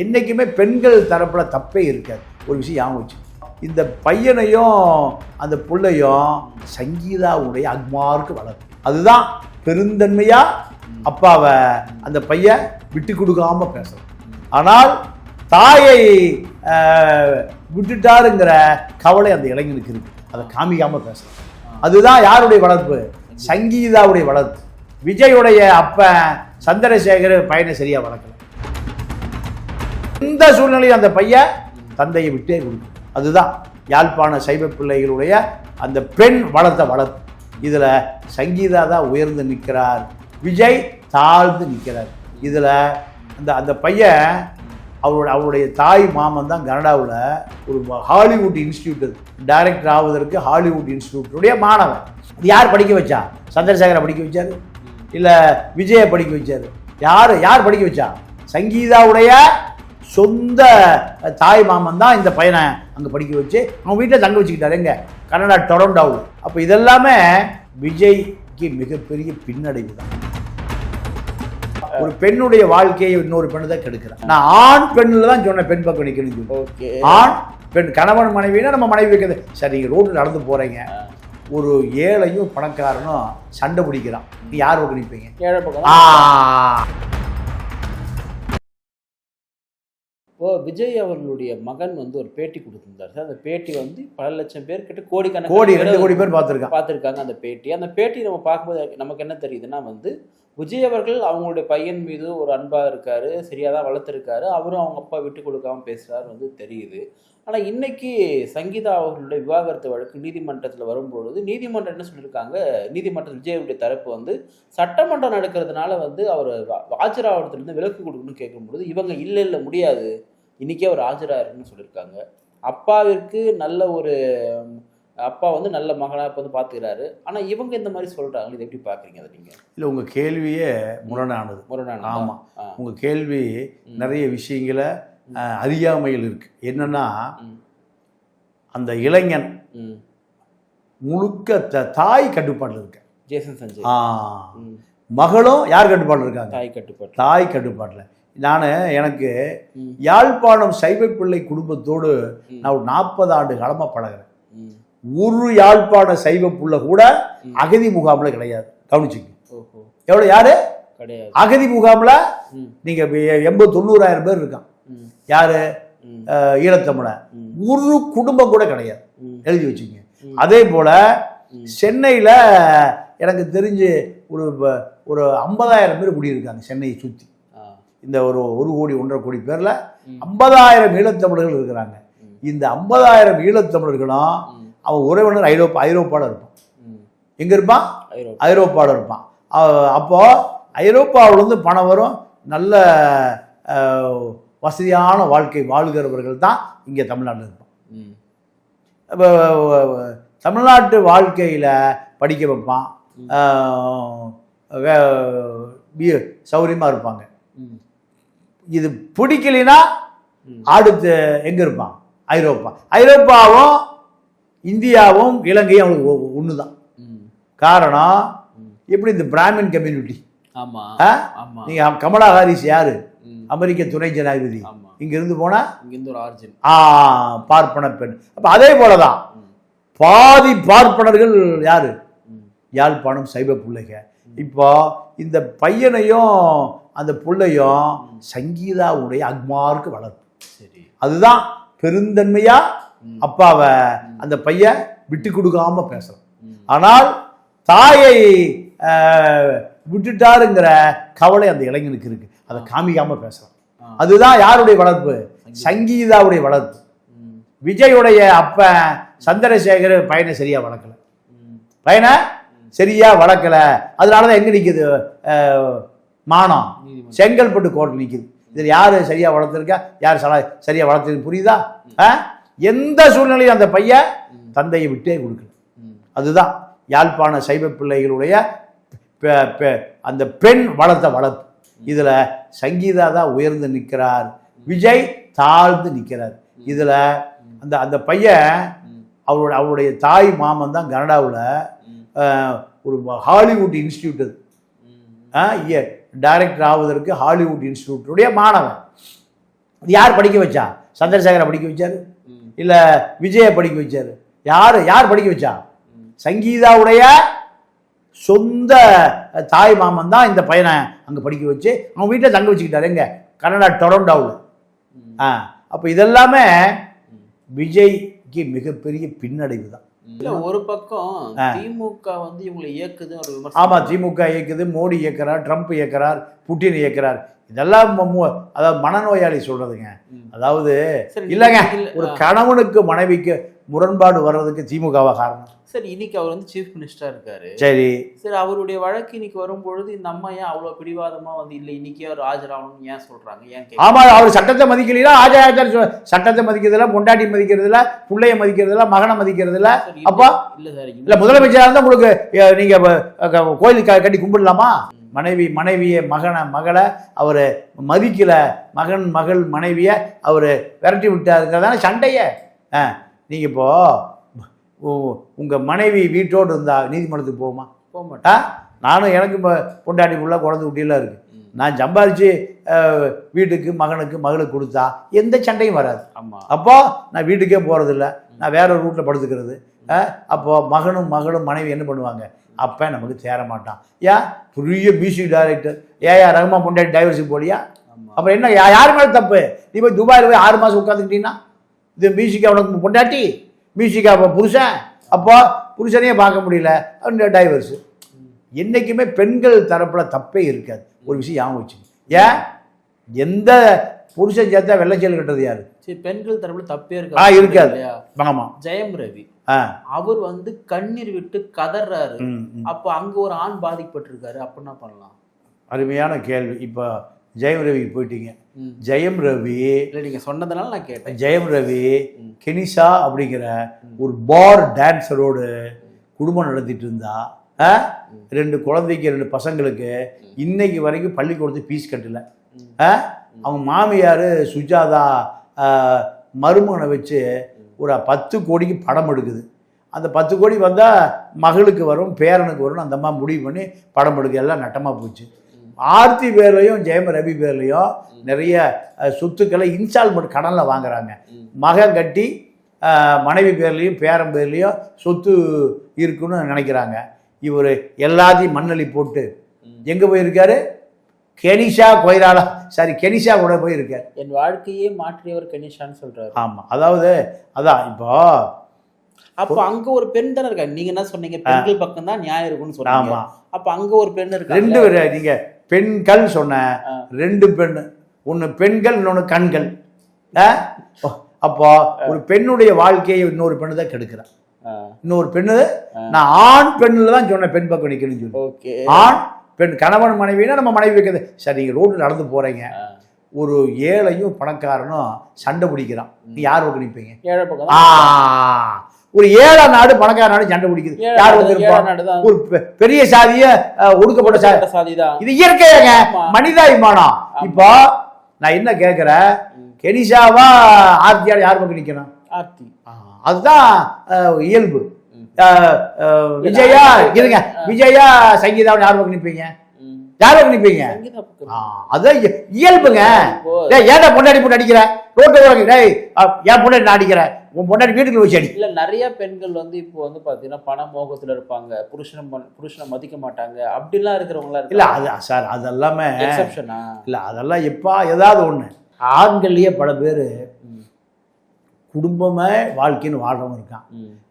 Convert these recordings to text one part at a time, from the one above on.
என்றைக்குமே பெண்கள் தரப்பில் தப்பே இருக்காது. ஒரு விஷயம் ஞாபகம் வச்சு, இந்த பையனையும் அந்த பிள்ளையும் சங்கீதாவுடைய அக்மார்க்கு வளர்ப்பு. அதுதான் பெருந்தன்மையாக அப்பாவை அந்த பையன் விட்டு கொடுக்காம பேசணும். ஆனால் தாயை விட்டுட்டாருங்கிற கவலை அந்த இளைஞனுக்கு இருக்கு. அதை காமிக்காமல் பேசணும். அதுதான் யாருடைய வளர்ப்பு? சங்கீதாவுடைய வளர்ப்பு. விஜயுடைய அப்பன் சந்திரசேகர் பையனை சரியாக வளர்க்கல. இந்த சூழ்நிலையில் அந்த பையன் தந்தையை விட்டே கொடுக்கும். அதுதான் யாழ்ப்பாண சைவ பிள்ளைகளுடைய அந்த பெண் வளர்த்த வளர்ப்பு. இதில் சங்கீதா தான் உயர்ந்து நிற்கிறார், விஜய் தாழ்ந்து நிற்கிறார். இதில் அந்த பையன் அவருடைய தாய் மாமன் தான் கனடாவில் ஒரு ஹாலிவுட் இன்ஸ்டியூட் டைரக்டர் ஆவதற்கு ஹாலிவுட் இன்ஸ்டியூட்டுடைய மாணவன். யார் படிக்க வச்சா? சந்திரசேகரை படிக்க வச்சாரு, இல்லை விஜயை படிக்க வச்சாரு? யார் படிக்க வச்சா? சங்கீதாவுடைய சொந்த தாய் மாமன் தான் இந்த பையனை அங்கே படிக்க வச்சு அவங்க வீட்டில் தங்க வச்சுக்கிட்டாரு. எங்க? கனடா டொரண்டோவில். அப்போ இதெல்லாமே விஜய்க்கு மிகப்பெரிய பின்னடைவு தான். ஒரு பெண்ணுடைய வாழ்க்கையை இன்னொரு பெண்ணு தான் கெடுக்கிறேன். நான் ஆண் பெண்ணில் தான் சொன்னேன், பெண் பக்கம் நிற்கணும். ஆண் பெண் கணவன் மனைவினா நம்ம மனைவி வைக்கிறது. சரி, நீங்கள் ரோட்டில் நடந்து போகிறீங்க, ஒரு ஏழையும் பணக்காரனும் சண்டை பிடிக்கிறான், நீ யார் பக்கம் நிற்பீங்க? ஏழை பக்கம். விஜய் அவர்களுடைய மகன் ஒரு பேட்டி கொடுத்திருந்தார் சார். அந்த பேட்டி பல லட்சம் பேர் கிட்ட கோடி 2 கோடி பேர் பார்த்துருக்காங்க அந்த பேட்டி நம்ம பார்க்கும்போது நமக்கு என்ன தெரியுதுன்னா விஜய் அவர்கள் அவங்களுடைய பையன் மீது ஒரு அன்பாக இருக்காரு, சரியாக தான் வளர்த்துருக்காரு, அவரும் அவங்க அப்பா விட்டு கொடுக்காம பேசுகிறாரு தெரியுது. ஆனால் இன்னைக்கு சங்கீதா அவர்களுடைய விவாகரத்து வழக்கு நீதிமன்றத்தில் வரும்பொழுது நீதிமன்றம் என்ன சொல்லியிருக்காங்க, நீதிமன்றத்தில் விஜயுடைய தரப்பு சட்டமன்றம் நடக்கிறதுனால அவர் ஆஜராகிறதுலேருந்து விலக்கு கொடுக்கணும்னு கேட்கும்பொழுது இவங்க இல்லை முடியாது, இன்னைக்கே அவர் ஆஜராருன்னு சொல்லியிருக்காங்க. அப்பாவிற்கு நல்ல ஒரு அப்பா நல்ல மகனாக இப்போ பார்த்துக்கிறாரு. ஆனால் இவங்க இந்த மாதிரி சொல்கிறாங்க, இதை எப்படி பார்க்குறீங்க அதை நீங்கள்? இல்லை, உங்கள் கேள்வியே முரணானது. ஆமாம், உங்கள் கேள்வி நிறைய விஷயங்களை அறியாமையில் இருக்கு. என்னன்னா, அந்த இளைஞன் முழுக்க தாய் கட்டுப்பாட்டில் இருக்க. ஜேசன் சஞ்சய் மகளும் யார் கட்டுப்பாட்டில் இருக்காங்க? தாய் கட்டுப்பாட்டில். எனக்கு யாழ்ப்பாணம் சைவ பிள்ளை குடும்பத்தோடு நான் ஒரு 40 ஆண்டு காலமாக பழகிறேன். ஒரு யாழ்ப்பாண சைவ புள்ள கூட அகதி முகாம்ல கிடையாது. கவனிச்சுங்க. எவ்வளவு? யாரு கிடையாது அகதி முகாம்ல? நீங்க 80,000-90,000 பேர் இருக்கான். யாரு? ஈழத்தமிழ ஒரு குடும்பம் கூட கிடையாது. எழுதி வச்சுங்க. அதே போல சென்னையில எனக்கு தெரிஞ்சு ஒரு 50,000 பேர் குடியிருக்காங்க சென்னையை சுற்றி. இந்த ஒரு 1 கோடி 1.5 கோடி பேர்ல 50,000 ஈழத்தமிழர்கள் இருக்கிறாங்க. இந்த 50,000 ஈழத்தமிழர்களும் அவன் உறவினர் ஐரோப்பாவில் இருப்பான். எங்க இருப்பான்? ஐரோப்பாவில் இருப்பான். அப்போ ஐரோப்பாவிலிருந்து பணம் வரும், நல்ல வசதியான வாழ்க்கை வாழ்கிறவர்கள் தான் இங்கே தமிழ்நாட்டில் இருப்பான். இப்போ தமிழ்நாட்டு வாழ்க்கையில் படிக்க வைப்பான், சௌரியமாக இருப்பாங்க. இது பிடிக்கலைன்னா அடுத்து எங்கே இருப்பான்? ஐரோப்பாவும் இந்தியாவும் இலங்கையும் அவங்களுக்கு ஒன்று தான். காரணம், எப்படி இந்த பிராமின் கம்யூனிட்டி. நீங்கள் கமலா ஹாரிஸ் யாரு? அமெரிக்க துணை ஜனாதிபதி. இங்கிருந்து போனா பார்ப்பன பெண். அப்ப அதே போலதான் பாதி பார்ப்பனர்கள் யாரு? யாழ்ப்பாணம் சைவ பிள்ளைங்க. இப்போ இந்த பையனையும் அந்த பிள்ளையும் சங்கீதாவுடைய அக்மார்க்கு வளர்ப்பு. அதுதான் பெருந்தன்மையா அப்பாவை அந்த பையன் விட்டு கொடுக்காம பேசலாம். ஆனால் தாயை விட்டுட்டாருங்கிற கவலை அந்த இளைஞனுக்கு இருக்கு. அதை காமிக்காம பேசலாம். அதுதான் யாருடைய வளர்ப்பு? சங்கீதாவுடைய வளர்ப்பு. விஜயுடைய அப்பன் சந்திரசேகர் பையனை சரியா வளர்க்கல. அதனாலதான் எங்க நிக்குது? மானம் செங்கல்பட்டு கோர்ட் நிக்குது. இதுல யாரு சரியா வளர்த்திருக்கா, யார் சரியா வளர்த்திருக்கு? புரியுதா? எந்த சூழ்நிலையும் அந்த பையன் தந்தையை விட்டே கொடுக்கல. அதுதான் யாழ்ப்பாண சைவ பிள்ளைகளுடைய அந்த பெண் வளர்த்த வளர்ப்பு. இதுல சங்கீதா தான் உயர்ந்து நிற்கிறார், விஜய் தாழ்ந்து நிற்கிறார். இதுல அந்த பையன் அவருடைய தாய் மாமன் தான் கனடாவில் ஒரு ஹாலிவுட் இன்ஸ்டியூட் டைரக்டர் ஆவதற்கு ஹாலிவுட் இன்ஸ்டியூட்டுடைய மாணவன். யார் படிக்க வச்சா? சந்திரசேகரை படிக்க வச்சாரு, இல்லை விஜயை படிக்க வச்சாரு? யார் படிக்க வச்சா? சங்கீதாவுடைய சொந்த தாய் மாமன் தான் இந்த பையனை அங்கே படிக்க வச்சு அவங்க வீட்டில் தங்க வச்சுக்கிட்டாரு. எங்க? கனடா டொரண்டோவில். அப்போ இதெல்லாமே விஜய்க்கு மிகப்பெரிய பின்னடைவு தான். இல்ல ஒரு பக்கம் திமுக வந்து இவங்களை இயக்குது ஒரு விமர்சனம். ஆமா, திமுக இயக்குது, மோடி இயக்குறார், ட்ரம்ப் இயக்குறார், புட்டின் இயக்குறார். இதெல்லாம் அதாவது மனநோயாளி சொல்றதுங்க. அதாவது இல்லைங்க, ஒரு கணவனுக்கு மனைவிக்கு முரண்பாடு வர்றதுக்கு திமுகவா காரணம்? சரி, இன்னைக்கு அவர் வந்து சீஃப் மினிஸ்டரா இருக்காரு. சரி, அவருடைய வழக்கு இன்னைக்கு வரும்பொழுது இந்த அம்மா ஏன் அவ்வளவு பிடிவாதமா வந்து இல்ல இன்னைக்கே அவர் ஆஜராகணும்னு ஏன் சொல்றாங்க? ஏன்? ஆமா, அவர் சட்டத்தை மதிக்கலாம், ஆஜராக சட்டத்தை மதிக்கிறதுல, பொண்டாட்டி மதிக்கிறதுல, பிள்ளைய மதிக்கிறதுல, மகனை மதிக்கிறதுல. அப்பா இல்ல சார், இல்ல முதலமைச்சரா இருந்தா உங்களுக்கு நீங்க கோயில் கட்டி கும்பிடலாமா? மனைவியை மகளை அவரு மதிக்கல, மகள் மனைவிய அவரு விரட்டி விட்டாருங்கிறதான சண்டைய. நீங்க இப்போ உங்க மனைவி வீட்டோடு இருந்தா நீதிமன்றத்துக்கு போகுமா? போக மாட்டா. நானும் எனக்கு பொண்டாட்டி புள்ள குழந்தை குட்டியெல்லாம் இருக்கு. நான் சம்பாதிச்சு வீட்டுக்கு மகளுக்கு கொடுத்தா எந்த சண்டையும் வராது. அப்போ நான் வீட்டுக்கே போறதில்ல, நான் வேற ஒரு ரூட்ல படுத்துக்கிறது. அப்போ மகனும் மனைவி என்ன பண்ணுவாங்க? அப்போ நமக்கு சேர மாட்டான். ஏன்? பெரிய மியூசிக் டைரக்டர் ஏஆர் ரஹ்மான் பொண்டாட்டி டைவர்ஸுக்கு போலியா? அப்புறம் என்ன? யாரு மேலே தப்பு? நீ போய் துபாயில் போய் 6 மாதம் உட்காந்துக்கிட்டீங்கன்னா இது மியூசிக்கா உனக்கு பொண்டாட்டி, மியூசிக்கா புருஷன்? அப்போ புருஷனையே பார்க்க முடியல, டைவர்ஸு. என்றைக்குமே பெண்கள் தரப்பில் தப்பே இருக்காது. ஒரு விஷயம் ஞாபகம் வச்சுங்க. ஏன்? எந்த புருஷன் சேர்த்தா வெள்ளச்சேல் கட்டுறது யாரு? சரி, பெண்கள் தரப்புல தப்பே இருக்காது. ஆமா, ஜெயம் ரவி அவர் வந்து கண்ணீர் விட்டு கதறாரு. அப்போ அங்க ஒரு ஆண் பாதிக்கப்பட்டிருக்காரு, அப்ப என்ன பண்ணலாம்? அருமையான கேள்வி. இப்போ ஜெயம் ரவி போயிட்டீங்க. ஜெயம் ரவி நீங்க சொன்னதுனால நான் கேட்டேன். ஜெயம் ரவி கெனிஷா அப்படிங்கிற ஒரு பார் டான்ஸரோடு குடும்பம் நடத்திட்டு இருந்தா, 2 குழந்தைக்கு 2 பசங்களுக்கு இன்னைக்கு வரைக்கும் பள்ளிக்கூடத்துக்கு ஃபீஸ் கட்டல. அவங்க மாமியார் சுஜாதா மருமகனை வச்சு ஒரு 10 கோடிக்கு படம் எடுக்குது. அந்த 10 கோடி வந்தால் மகளுக்கு வரும், பேரனுக்கு வரும். அந்த அம்மா முடிவு பண்ணி படம் எடுக்க எல்லாம் நட்டமாக போச்சு. ஆர்த்தி பேர்லையும் ஜெயம் ரவி பேர்லையும் நிறைய சொத்துக்களை இன்ஸ்டால்மெண்ட் கடனில் வாங்குறாங்க. மகன் கட்டி மனைவி பேர்லையும் பேரன் பேர்லையும் சொத்து இருக்குன்னு நினைக்கிறாங்க. இவர் எல்லாத்தையும் மண்ணள்ளி போட்டு எங்கே போயிருக்காரு? கெனிஷா கொய்ராலா, சாரி கெனிஷா கூட போயிருக்கார். என் வாழ்க்கையே மாற்றியவர் கெனிஷான்னு சொல்றாரு. ஆமாம், அதாவது அதான் இப்போ அப்போ அங்க ஒரு பெண் தானே இருக்காங்க. நீங்க என்ன சொன்னீங்க? பெண்கள் பக்கம் தான் நியாயம் இருக்குன்னு சொன்னீங்க. ஆமா, அப்ப அங்க ஒரு பெண் இருக்கு. 2 பேர். நீங்க பெண்கள் சொன்ன 2 பெண், ஒன்னு பெண்கள், இன்னொன்னு கண்கள். அப்போ ஒரு பெண்ணுடைய வாழ்க்கையை இன்னொரு பெண்ணு தான் கெடுக்கிறான். இன்னொரு பெண்ணு, நான் ஆண் பெண்ணுல தான் சொன்னேன் பெண் பக்கம் நிக்கணும்னு சொல்லி. ஆண் பெண் கணவன் மனைவினா நம்ம மனைவி வைக்கிறது. சரி, நீங்க ரோட்ல நடந்து போறீங்க, ஒரு ஏழையும் பணக்காரனும் சண்டை பிடிக்கிறான், நீ யார் பக்கம் நிற்பீங்க? ஏழை பக்கம். ஒரு ஏழை நாடு பணக்கார நாடு சண்டை பிடிக்குது, யார் வந்து? ஒரு பெரிய சாதிய ஒடுக்கப்பட்ட சாதி தான். இது இயற்கையாங்க, மனிதாபிமானம். இப்போ நான் என்ன கேட்கிறேன், கெனிஷாவா ஆர்த்தியா யார் பக்கம் நிக்கணும்? ஆர்த்தி. அதுதான் இயல்பு. விஜயா இருங்க, விஜயா சங்கீதாவை யார் பக்கம் நிற்பீங்க? யார் பக்கம் நிற்பீங்க? அதான் இயல்புங்க. ஏன்டா பொண்டாடி அடிக்கிற ரோட்டு ஏன் பொண்டாடி நான் அடிக்கிறேன்? உன் பொண்டாடி வீட்டுக்கு வச்சு அடி. இல்ல நிறைய பெண்கள் வந்து இப்போ வந்து பாத்தீங்கன்னா பண மோகத்துல இருப்பாங்க, புருஷனை மதிக்க மாட்டாங்க, அப்படிலாம் இருக்கிறவங்களா இருக்கு. இல்ல அது சார், அதெல்லாமே எக்ஸெப்ஷனா? இல்ல அதெல்லாம் எப்பா ஏதாவது ஒண்ணு. ஆண்கள்லயே பல பேர் குடும்பமே வாழ்க்கைன்னு வாழ்றவன் இருக்கான்.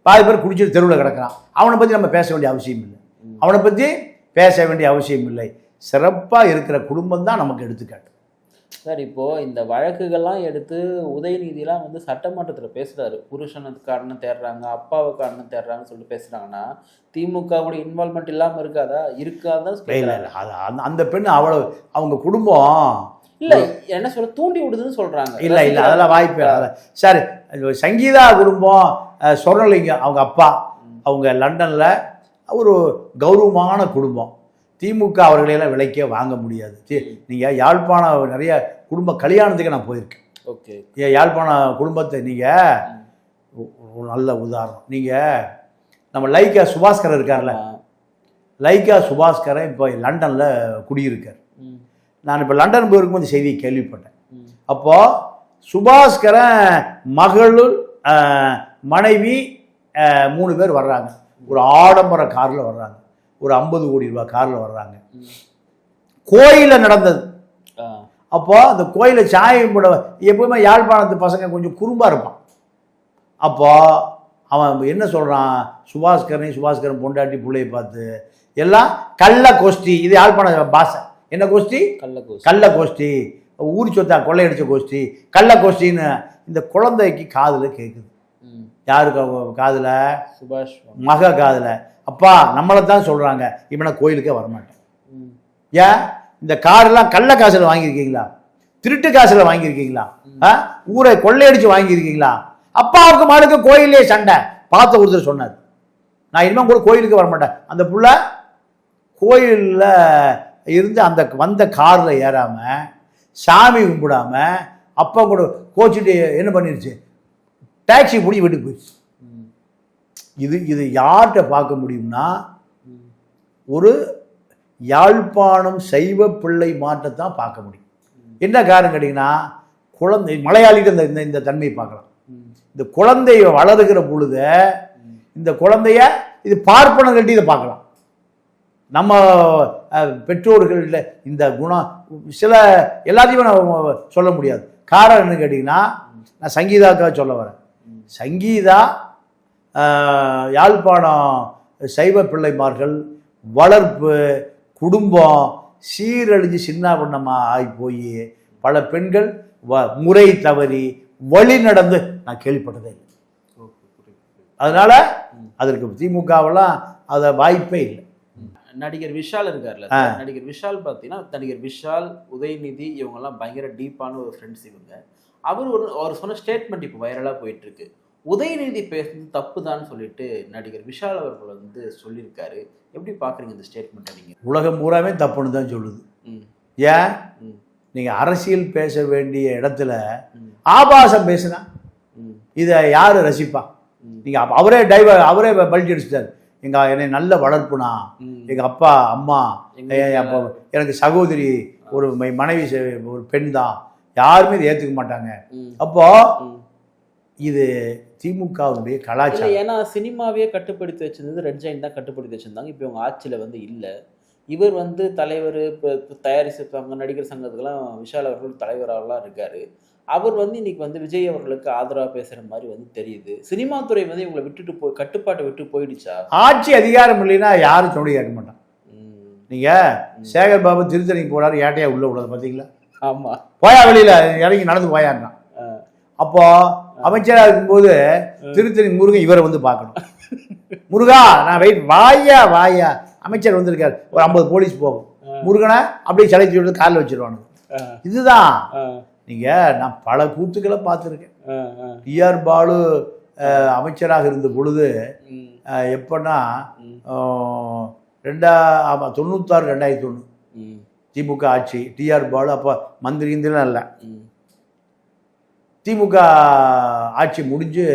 பாதி பேர் குடிச்சிட்டு தெருவில் கிடக்கிறான். அவனை பற்றி நம்ம பேச வேண்டிய அவசியம் இல்லை. அவனை பற்றி பேச வேண்டிய அவசியம் இல்லை. சிறப்பாக இருக்கிற குடும்பம் தான் நமக்கு எடுத்துக்காட்டு. சார், இப்போ இந்த வழக்குகள்லாம் எடுத்து உதயநிதிலாம் வந்து சட்டமன்றத்தில் பேசுறாரு. புருஷனுக்கு காரணம் தேடுறாங்க, அப்பாவுக்கு காரணம் தேடுறாங்கன்னு சொல்லிட்டு பேசுறாங்கன்னா திமுகவோட இன்வால்மெண்ட் இல்லாமல் இருக்காதான்? அந்த பெண் அவ்வளவு அவங்க குடும்பம் இல்ல என்ன சொல்ல தூண்டி விடுதுன்னு சொல்றாங்க. இல்ல அதெல்லாம் வாய்ப்பு சார். சங்கீதா குடும்பம் சொர்ணலிங்கம் அவங்க அப்பா, அவங்க லண்டன்ல ஒரு கௌரவமான குடும்பம். திமுக அவர்களையெல்லாம் விலைக்கே வாங்க முடியாது. நீங்கள் யாழ்ப்பாணம் நிறைய குடும்ப கல்யாணத்துக்கு நான் போயிருக்கேன். ஓகே, யாழ்ப்பாண குடும்பத்தை நீங்கள் நல்ல உதாரணம். நீங்கள் நம்ம லைக்கா சுபாஸ்கரன் இருக்கார்ல, லைக்கா சுபாஸ்கரன் இப்போ லண்டனில் குடியிருக்கார். நான் இப்போ லண்டன் போயிருக்கும் இந்த செய்தியை கேள்விப்பட்டேன். அப்போது சுபாஸ்கரன் மகளுள் மனைவி 3 பேர் வர்றாங்க. ஒரு ஆடம்பர காரில் வர்றாங்க. ஒரு 50 கோடி ரூபாய் காரில் வர்றாங்க. கோயிலில் நடந்தது. அப்போ அந்த கோயிலை சாயம் போட எப்பவுமே யாழ்ப்பாணத்து பசங்க கொஞ்சம் குறும்பாக இருப்பான். அப்போ அவன் என்ன சொல்கிறான், சுபாஸ்கரன் பொண்டாட்டி பிள்ளையை பார்த்து எல்லாம் கள்ள கோஷ்டி. இது யாழ்ப்பாண பாஷை. என்ன கோஷ்டி? கள்ள கோஷ்டி. ஊர் சொத்தா கொள்ளையடிச்ச கோஷ்டி, கள்ள கோஷ்டின்னு இந்த குழந்தைக்கு காதில் கேட்குது. யாருக்கு காதில்? சுபாஷ் மக காதில். அப்பா நம்மளை தான் சொல்கிறாங்க, இவனை கோயிலுக்கே வரமாட்டேன். ஏன்? இந்த காரெல்லாம் கள்ள காசில் வாங்கியிருக்கீங்களா? திருட்டு காசில் வாங்கியிருக்கீங்களா? ஊரை கொள்ளையடிச்சு வாங்கியிருக்கீங்களா? அப்பாவுக்கு மகளுக்கு கோயிலே சண்டை. பார்த்த ஒருத்தர் சொன்னார், நான் இனிமேல் கூட கோயிலுக்கு வரமாட்டேன். அந்த புள்ள கோயிலில் இருந்து அந்த வந்த காரில் ஏறாமல் சாமி கும்பிடாமல் அப்பா கூட கோச்சிட்டு என்ன பண்ணிருச்சு, டாக்ஸி பிடிச்சி வீட்டுக்கு போயிடுச்சு. இது யார்கிட்ட பார்க்க முடியும்னா, ஒரு யாழ்ப்பாணம் சைவ பிள்ளை மாற்றத்தான் பார்க்க முடியும். என்ன காரணம் கேட்டிங்கன்னா, குழந்தை மலையாளிகிட்ட இந்த தன்மையை பார்க்கலாம். இந்த குழந்தைய வளருகிற பொழுது இந்த குழந்தைய இது பார்ப்பனங்கள்ட்ட இதை பார்க்கலாம். நம்ம பெற்றோர்கள்ல இந்த குணம் சில எல்லாத்தையுமே நான் சொல்ல முடியாது. காரணம் என்னன்னு கேட்டிங்கன்னா, நான் சங்கீதாக்காக சொல்ல வரேன். சங்கீதா யாழ்ப்பாணம் சைவ பிள்ளைமார்கள் வளர்ப்பு குடும்பம் சீரழிஞ்சு சின்ன பண்ணமாக ஆகி போய் பல பெண்கள் முறை தவறி வழி நடந்து நான் கேள்விப்பட்டதே இல்லை. அதனால அதற்கு திமுகவெல்லாம் அதை வாய்ப்பே இல்லை. நடிகர் விஷால் இருக்கார்ல, நடிகர் விஷால் பார்த்தீங்கன்னா, நடிகர் விஷால், உதயநிதி இவங்கெல்லாம் பயங்கர டீப்பான ஒரு ஃப்ரெண்ட்ஸ் இவங்க. அவர் சொன்ன ஸ்டேட்மெண்ட் இப்போ வைரலாக போயிட்டு இருக்கு. உதயநிதி பேசுறது தப்பு தான் சொல்லிட்டு நடிகர் விஷால் அவர்கள் வந்து சொல்லியிருக்காரு. எப்படி பார்க்குறீங்க இந்த ஸ்டேட்மெண்ட்டை நீங்கள்? உலகம் பூராமே தப்புன்னு தான் சொல்லுது. ஏன்? நீங்கள் அரசியல் பேச வேண்டிய இடத்துல ஆபாசம் பேசுனா இதை யார் ரசிப்பா? நீங்கள் அவரே பல்ட்டி அடிச்சிட்டார். என்னை நல்ல வளர்ப்புனா, எங்கள் அப்பா அம்மா எனக்கு சகோதரி ஒரு மனைவி ஒரு பெண் தான், யாருமே இதை ஏற்றுக்க மாட்டாங்க. அப்போ இது திமுகவுடைய கலாச்சாரம். ஏன்னா சினிமாவே கட்டுப்படுத்தி வச்சிருந்தது ரெட் ஜெயின் தான் கட்டுப்படுத்தி வச்சிருந்தாங்க. இப்போ இவங்க ஆட்சியில் வந்து இல்லை. இவர் வந்து தலைவர், இப்போ தயாரிப்பு நடிகர் சங்கத்துக்கெல்லாம் விஷால் அவர்கள் தலைவராகலாம் இருக்காரு. அவர் வந்து இன்னைக்கு வந்து விஜய் அவர்களுக்கு ஆதரவாக பேசுகிற மாதிரி வந்து தெரியுது. சினிமா துறை வந்து இவங்களை விட்டுட்டு கட்டுப்பாட்டை விட்டு போயிடுச்சா? ஆட்சி அதிகாரம் இல்லைன்னா யாரும் சொல்லி கேட்க மாட்டான். நீங்கள் சேகர் பாபு திருத்தணிக்கு போனாரு, ஏட்டையா உள்ள உள்ளது பார்த்தீங்களா? ஆமாம், போயா வெளியில் இறங்கி நடந்து போயாருந்தான். அப்போ அமைச்சராக இருக்கும்போது திருத்தணி முருகன் இவரை வந்து பார்க்கணும். முருகா நான் வாயா அமைச்சர் வந்திருக்காரு, ஒரு 50 போலீஸ் போகும். முருகனை அப்படியே சளைச்சு விட்டு காலில் வச்சிருவானுங்க. இதுதான். நீங்கள் நான் பல கூத்துக்களை பார்த்துருக்கேன். டிஆர் பாலு அமைச்சராக இருந்த பொழுது எப்பன்னா 96-2001 திமுக ஆட்சி. டிஆர் பாலு அப்போ மந்திரி இந்திலாம் இல்லை. திமுக ஆட்சி முடிஞ்சு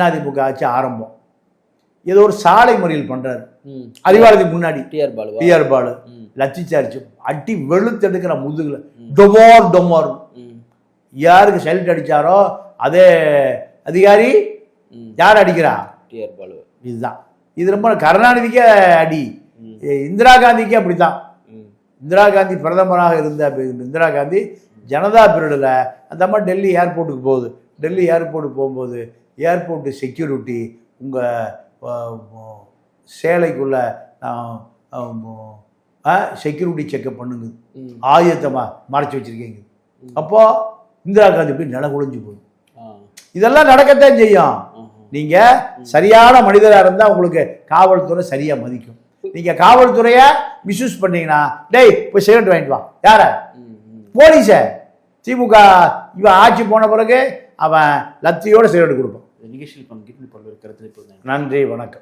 அதிமுக ஆட்சி ஆரம்பம். ஏதோ ஒரு சாலை மறியல் பண்றாரு அறிவாலயத்துக்கு முன்னாடி. டிஆர் பாலு லட்சிச்சாரிச்சு அடி வெளுத்தெடுக்கிற முதுகுல டொமோர். யாருக்கு சைல்ட் அடிச்சாரோ அதே அதிகாரி யார் அடிக்கிறா? டிஆர் பாலு. இதுதான். இது ரொம்ப கருணாநிதிக்கே அடி, இந்திரா காந்திக்கே அப்படித்தான். இந்திரா காந்தி பிரதமராக இருந்த இந்திரா காந்தி ஜனதா பீரியடில் அந்த மாதிரி டெல்லி ஏர்போர்ட்டுக்கு போகுது. டெல்லி ஏர்போர்ட்டுக்கு போகும்போது ஏர்போர்ட்டு செக்யூரிட்டி உங்கள் சேலைக்குள்ள செக்யூரிட்டி செக்அப் பண்ணுங்க, ஆயுதமாக மறைச்சி வச்சுருக்கீங்க. அப்போது இந்திரா காந்தி இப்படி நில குழஞ்சு போகுது. இதெல்லாம் நடக்கத்தான் செய்யும். நீங்கள் சரியான மனிதராக இருந்தால் உங்களுக்கு காவல்துறை சரியாக மதிக்கும். நீங்கள் காவல்துறையை மிஸ்யூஸ் பண்ணீங்கன்னா, டேய் போய் சிகரெட் வாங்கிட்டு வா, யார போலீஸ திமுக இவன் ஆட்சி போன பிறகு அவன் லத்தியோட சிகரெட் கொடுப்பான். நிகழ்ச்சியில் பங்கேற்று பல்வேறு கருத்து. நன்றி, வணக்கம்.